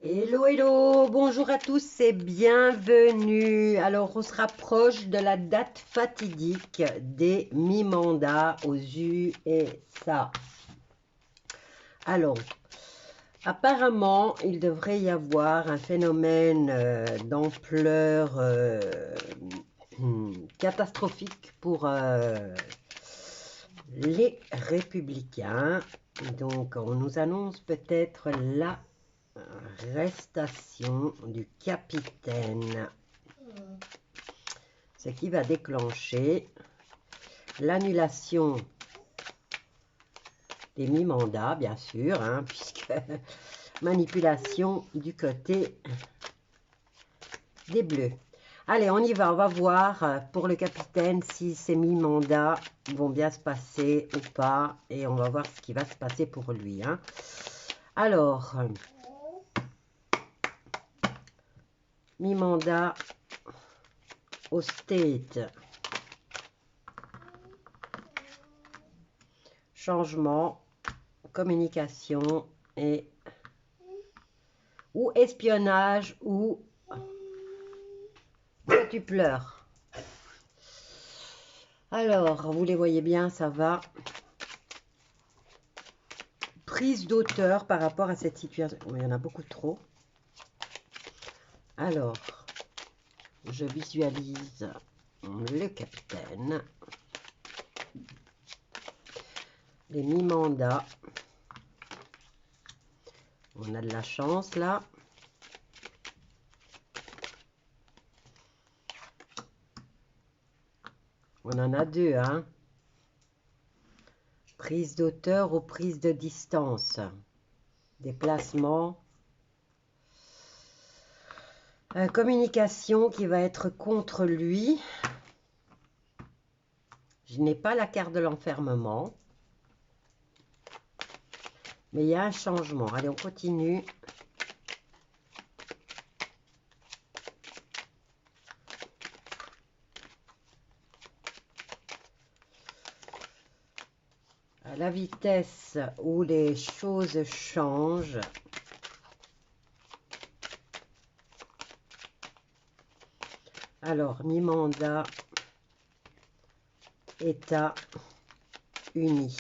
Hello, hello, bonjour à tous et bienvenue. Alors, on se rapproche de la date fatidique des mi-mandats aux USA. Alors, apparemment, il devrait y avoir un phénomène d'ampleur catastrophique pour les républicains. Donc, on nous annonce peut-être l'arrestation du capitaine, ce qui va déclencher l'annulation des mi-mandats, bien sûr, puisque manipulation du côté des Bleus. Allez, on y va, on va voir pour le capitaine si ces mi-mandats vont bien se passer ou pas, et on va voir ce qui va se passer pour lui. Alors, mi-mandat au State. Changement, communication et ou espionnage ou tu pleures. Alors, vous les voyez bien, ça va. Prise d'auteur par rapport à cette situation. Oh, il y en a beaucoup trop. Alors, je visualise le capitaine. Les mi-mandats. On a de la chance là. On en a deux, Prise d'auteur ou prise de distance. Déplacement. Communication qui va être contre lui. Je n'ai pas la carte de l'enfermement. Mais il y a un changement. Allez, on continue. À la vitesse où les choses changent. Alors, mi-mandat, États-Unis.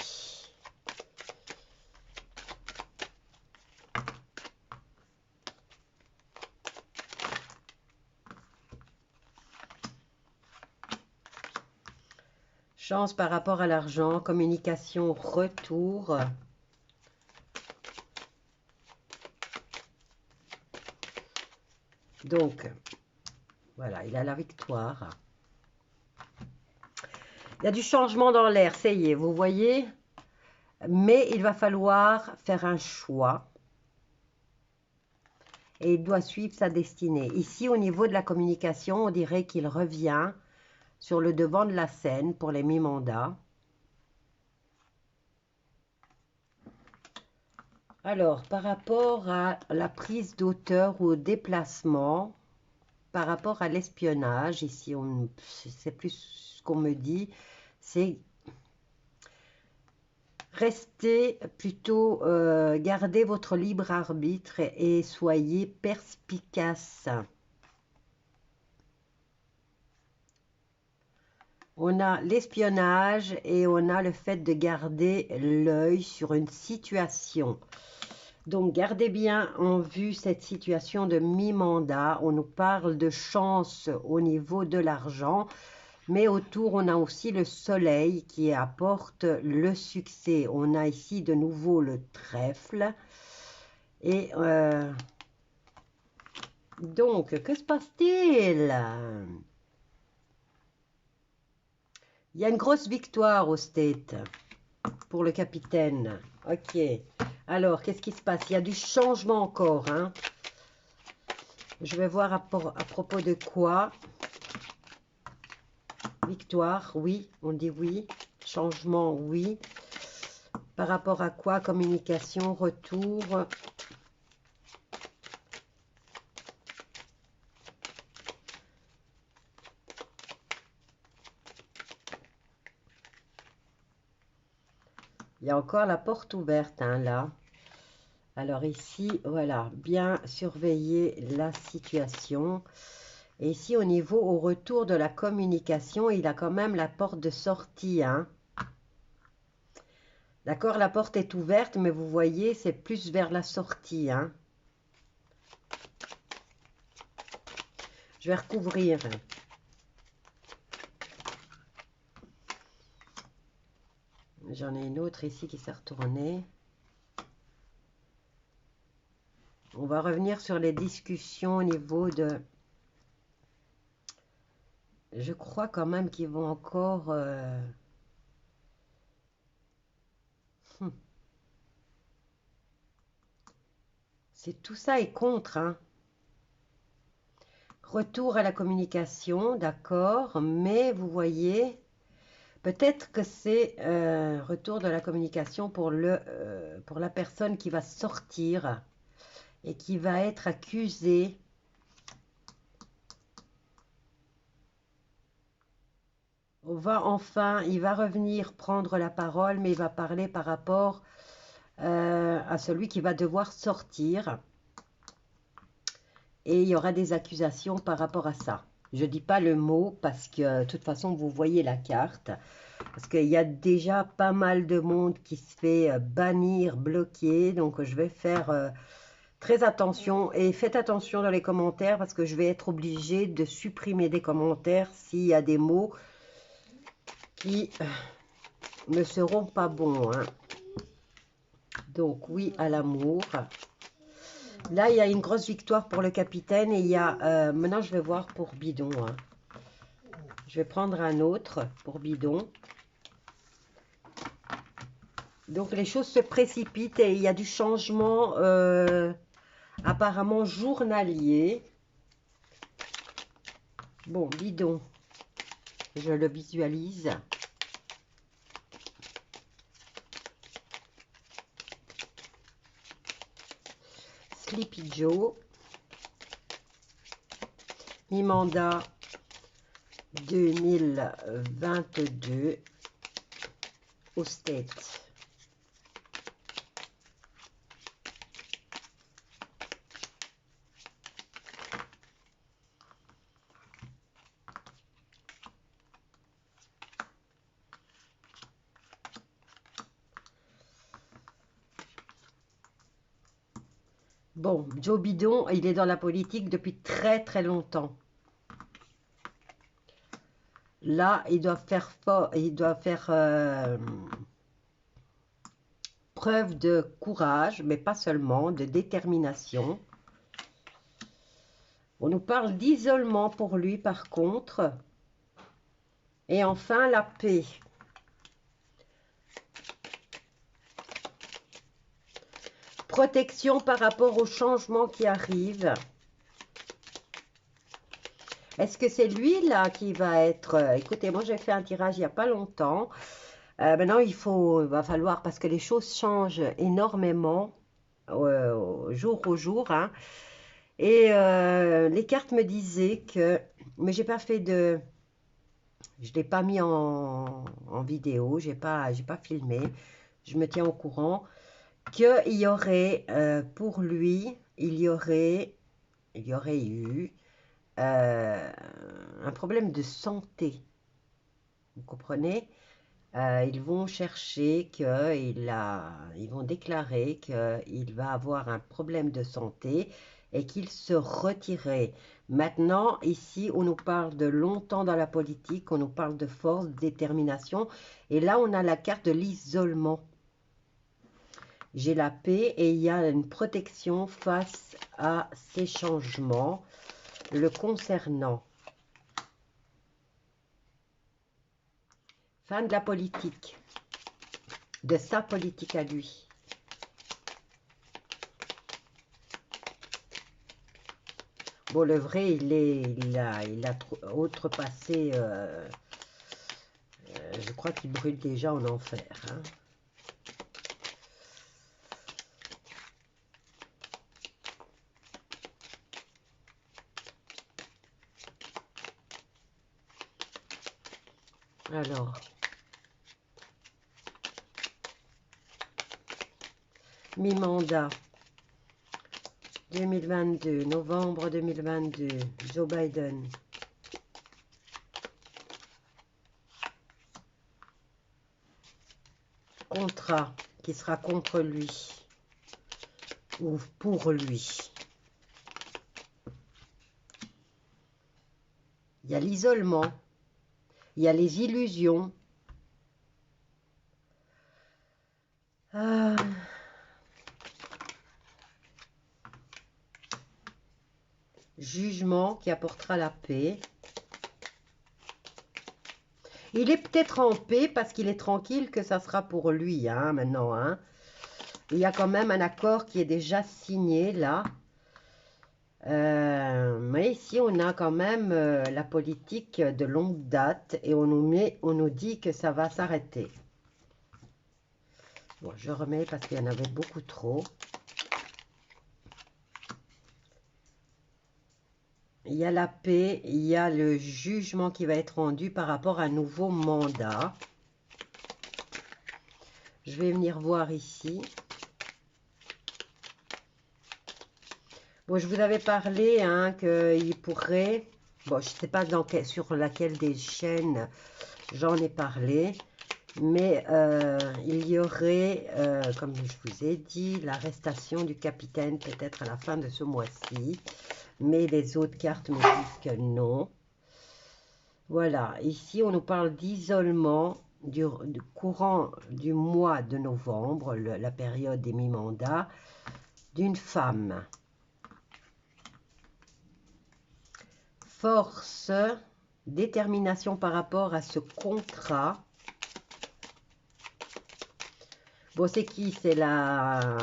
Chance par rapport à l'argent, communication, retour. Donc, voilà, il a la victoire. Il y a du changement dans l'air, ça y est, vous voyez. Mais il va falloir faire un choix. Et il doit suivre sa destinée. Ici, au niveau de la communication, on dirait qu'il revient sur le devant de la scène pour les mi-mandats. Alors, par rapport à la prise d'auteur ou au déplacement, par rapport à l'espionnage, ici, c'est plus ce qu'on me dit, c'est restez plutôt, gardez votre libre arbitre et soyez perspicace. On a l'espionnage et on a le fait de garder l'œil sur une situation. Donc, gardez bien en vue cette situation de mi-mandat. On nous parle de chance au niveau de l'argent, mais autour, on a aussi le soleil qui apporte le succès. On a ici de nouveau le trèfle. Et donc, que se passe-t-il? Il y a une grosse victoire au State pour le capitaine. Ok. Alors, qu'est-ce qui se passe? Il y a du changement encore. Je vais voir à propos de quoi. Victoire, oui. On dit oui. Changement, oui. Par rapport à quoi? Communication, retour. Il y a encore la porte ouverte, là. Alors ici, voilà, bien surveiller la situation. Et ici, au niveau, au retour de la communication, il a quand même la porte de sortie, hein. D'accord, la porte est ouverte, mais vous voyez, c'est plus vers la sortie, hein. Je vais recouvrir. J'en ai une autre ici qui s'est retournée. On va revenir sur les discussions au niveau de... Je crois quand même qu'ils vont encore... C'est tout ça est contre, hein. Retour à la communication, d'accord, mais vous voyez, peut-être que c'est retour de la communication pour la personne qui va sortir et qui va être accusée. Il va revenir prendre la parole, mais il va parler par rapport à celui qui va devoir sortir. Et il y aura des accusations par rapport à ça. Je ne dis pas le mot parce que de toute façon, vous voyez la carte. Parce qu'il y a déjà pas mal de monde qui se fait bannir, bloquer. Donc, je vais faire très attention. Et faites attention dans les commentaires parce que je vais être obligée de supprimer des commentaires s'il y a des mots qui ne seront pas bons, hein. Donc, oui à l'amour. Là, il y a une grosse victoire pour le capitaine. Et il y a... maintenant, je vais voir pour Bidon, hein. Je vais prendre un autre pour Bidon. Donc, les choses se précipitent et il y a du changement apparemment journalier. Bon, Bidon, je le visualise. Sleepy Joe. Mi-mandat 2022 au States. Bon, Joe Bidon, il est dans la politique depuis très très longtemps. Là, il doit faire preuve de courage, mais pas seulement, de détermination. On nous parle d'isolement pour lui, par contre. Et enfin, la paix. Protection par rapport aux changements qui arrivent. Est-ce que c'est lui, là, qui va être... écoutez, moi, j'ai fait un tirage il n'y a pas longtemps. Maintenant, il va falloir, parce que les choses changent énormément jour au jour, hein. Et les cartes me disaient que... Mais j'ai pas fait de... Je ne l'ai pas mis en vidéo, j'ai pas filmé. Je me tiens au courant qu'il y aurait, pour lui, il y aurait eu un problème de santé. Vous comprenez? Ils vont chercher ils vont déclarer qu'il va avoir un problème de santé et qu'il se retirait. Maintenant, ici, on nous parle de longtemps dans la politique, on nous parle de force, de détermination. Et là, on a la carte de l'isolement. J'ai la paix et il y a une protection face à ces changements le concernant. Fin de la politique, de sa politique à lui. Bon, le vrai, il a outrepassé, je crois qu'il brûle déjà en enfer, hein. Alors, mi-mandat 2022, novembre 2022, Joe Biden. Contrat qui sera contre lui ou pour lui. Il y a l'isolement, il y a les illusions. Jugement qui apportera la paix. Il est peut-être en paix parce qu'il est tranquille que ça sera pour lui, hein, maintenant. Hein. Il y a quand même un accord qui est déjà signé, là. Mais ici, on a quand même la politique de longue date et on nous dit que ça va s'arrêter. Bon, je remets parce qu'il y en avait beaucoup trop. Il y a la paix, il y a le jugement qui va être rendu par rapport à un nouveau mandat. Je vais venir voir ici. Bon, je vous avais parlé hein, qu'il pourrait... Bon, je ne sais pas sur laquelle des chaînes j'en ai parlé. Mais il y aurait, comme je vous ai dit, l'arrestation du capitaine peut-être à la fin de ce mois-ci. Mais les autres cartes me disent que non. Voilà, ici on nous parle d'isolement du courant du mois de novembre, la période des mi-mandats, d'une femme. Force, détermination par rapport à ce contrat. Bon, c'est qui? C'est la...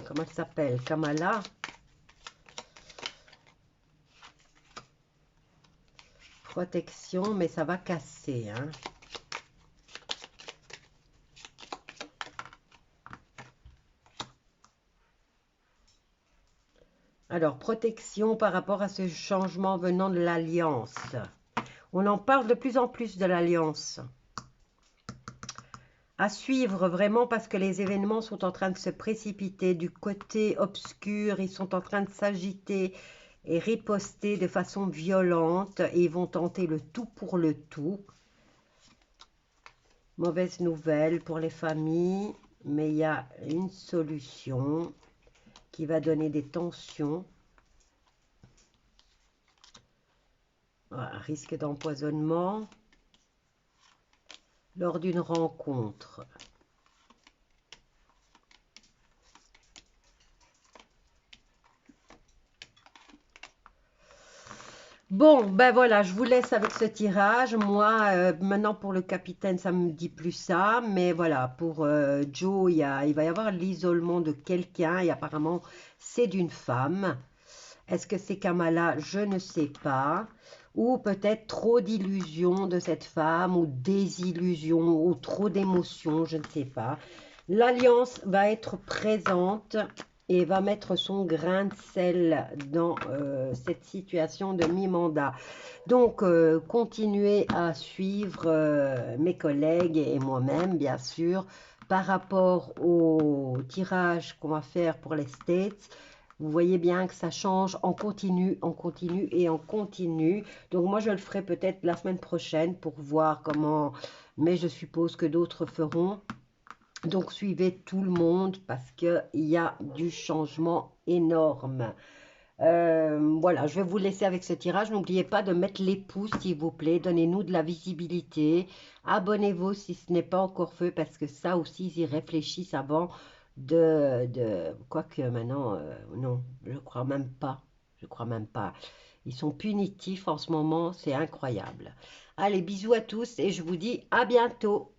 Comment elle s'appelle? Kamala. Protection, mais ça va casser. Hein. Alors, protection par rapport à ce changement venant de l'Alliance. On en parle de plus en plus de l'Alliance. À suivre vraiment parce que les événements sont en train de se précipiter du côté obscur. Ils sont en train de s'agiter et riposter de façon violente. Et ils vont tenter le tout pour le tout. Mauvaise nouvelle pour les familles. Mais il y a une solution qui va donner des tensions. Voilà, risque d'empoisonnement lors d'une rencontre. Bon, ben voilà, je vous laisse avec ce tirage. Moi, maintenant pour le capitaine, ça me dit plus ça. Mais voilà, pour Joe, il va y avoir l'isolement de quelqu'un. Et apparemment, c'est d'une femme. Est-ce que c'est Kamala? Je ne sais pas. Ou peut-être trop d'illusions de cette femme, ou désillusions, ou trop d'émotions, je ne sais pas. L'alliance va être présente et va mettre son grain de sel dans cette situation de mi-mandat. Donc, continuez à suivre mes collègues et moi-même, bien sûr, par rapport au tirage qu'on va faire pour les States. Vous voyez bien que ça change en continu et en continu. Donc, moi, je le ferai peut-être la semaine prochaine pour voir comment... Mais je suppose que d'autres feront. Donc, suivez tout le monde parce qu'il y a du changement énorme. Voilà, je vais vous laisser avec ce tirage. N'oubliez pas de mettre les pouces, s'il vous plaît. Donnez-nous de la visibilité. Abonnez-vous si ce n'est pas encore fait parce que ça aussi, ils y réfléchissent avant quoique maintenant, non, je crois même pas. Je crois même pas. Ils sont punitifs en ce moment, c'est incroyable. Allez, bisous à tous et je vous dis à bientôt.